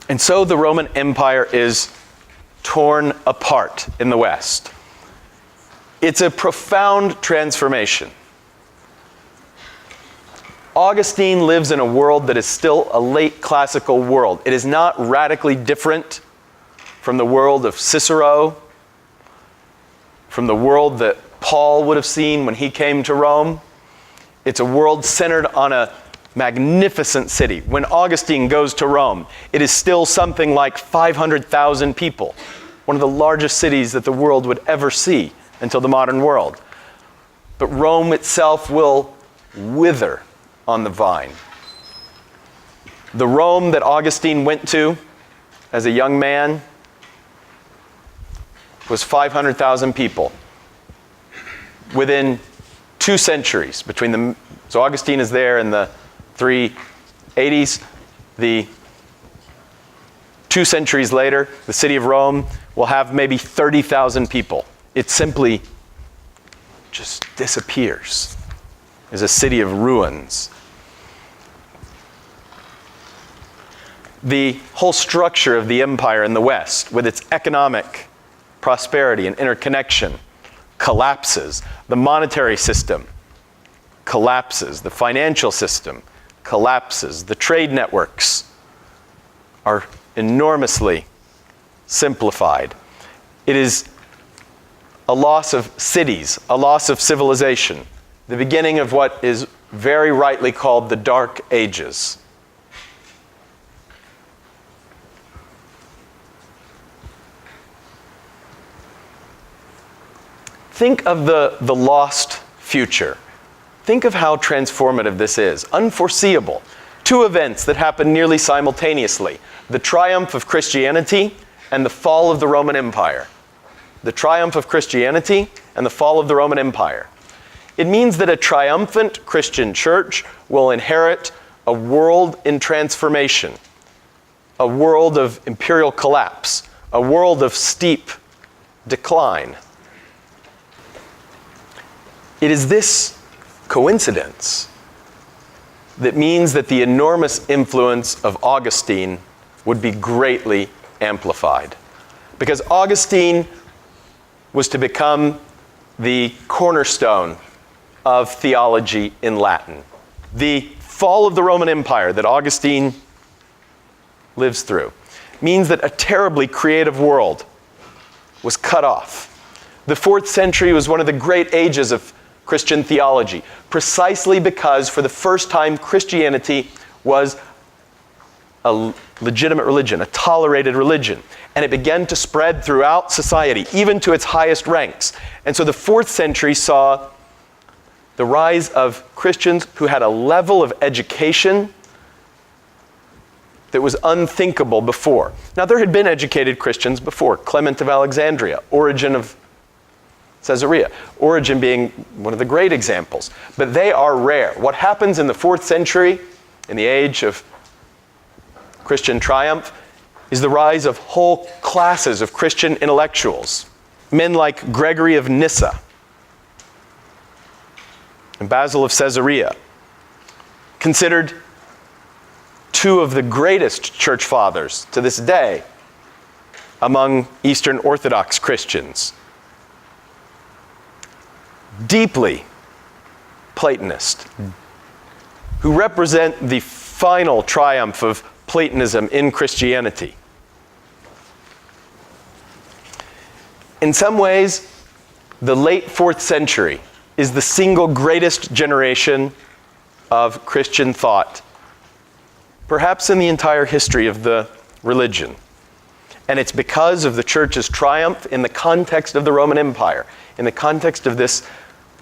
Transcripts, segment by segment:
And so the Roman Empire is torn apart in the West. It's a profound transformation. Augustine lives in a world that is still a late classical world. It is not radically different from the world of Cicero, from the world that Paul would have seen when he came to Rome. It's a world centered on a magnificent city. When Augustine goes to Rome, it is still something like 500,000 people, one of the largest cities that the world would ever see until the modern world. But Rome itself will wither on the vine. The Rome that Augustine went to as a young man was 500,000 people. Within 2 centuries, so Augustine is there in the 380s. 2 centuries later, the city of Rome will have maybe 30,000 people. It simply just disappears as a city of ruins. The whole structure of the empire in the West, with its economic prosperity and interconnection, collapses. The monetary system collapses. The financial system collapses. The trade networks are enormously simplified. It is a loss of cities, a loss of civilization, the beginning of what is very rightly called the Dark Ages. Think of the lost future. Think of how transformative this is. Unforeseeable. 2 events that happen nearly simultaneously. The triumph of Christianity and the fall of the Roman Empire. The triumph of Christianity and the fall of the Roman Empire. It means that a triumphant Christian church will inherit a world in transformation, a world of imperial collapse, a world of steep decline. It is this coincidence that means that the enormous influence of Augustine would be greatly amplified. Because Augustine was to become the cornerstone of theology in Latin. The fall of the Roman Empire that Augustine lives through means that a terribly creative world was cut off. The 4th century was one of the great ages of Christian theology, precisely because for the first time Christianity was a legitimate religion, a tolerated religion, and it began to spread throughout society, even to its highest ranks. And so the 4th century saw the rise of Christians who had a level of education that was unthinkable before. Now, there had been educated Christians before. Clement of Alexandria, Origen of Caesarea, Origen being one of the great examples. But they are rare. What happens in the 4th century, in the age of Christian triumph, is the rise of whole classes of Christian intellectuals. Men like Gregory of Nyssa and Basil of Caesarea, considered 2 of the greatest church fathers to this day among Eastern Orthodox Christians. Deeply Platonist, who represent the final triumph of Platonism in Christianity. In some ways, the late 4th century is the single greatest generation of Christian thought, perhaps in the entire history of the religion. And it's because of the church's triumph in the context of the Roman Empire, in the context of this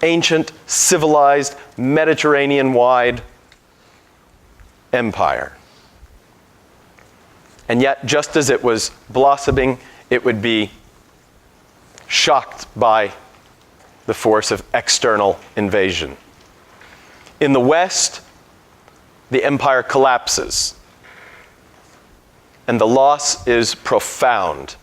ancient, civilized, Mediterranean-wide empire. And yet, just as it was blossoming, it would be shocked by the force of external invasion. In the West, the empire collapses, and the loss is profound.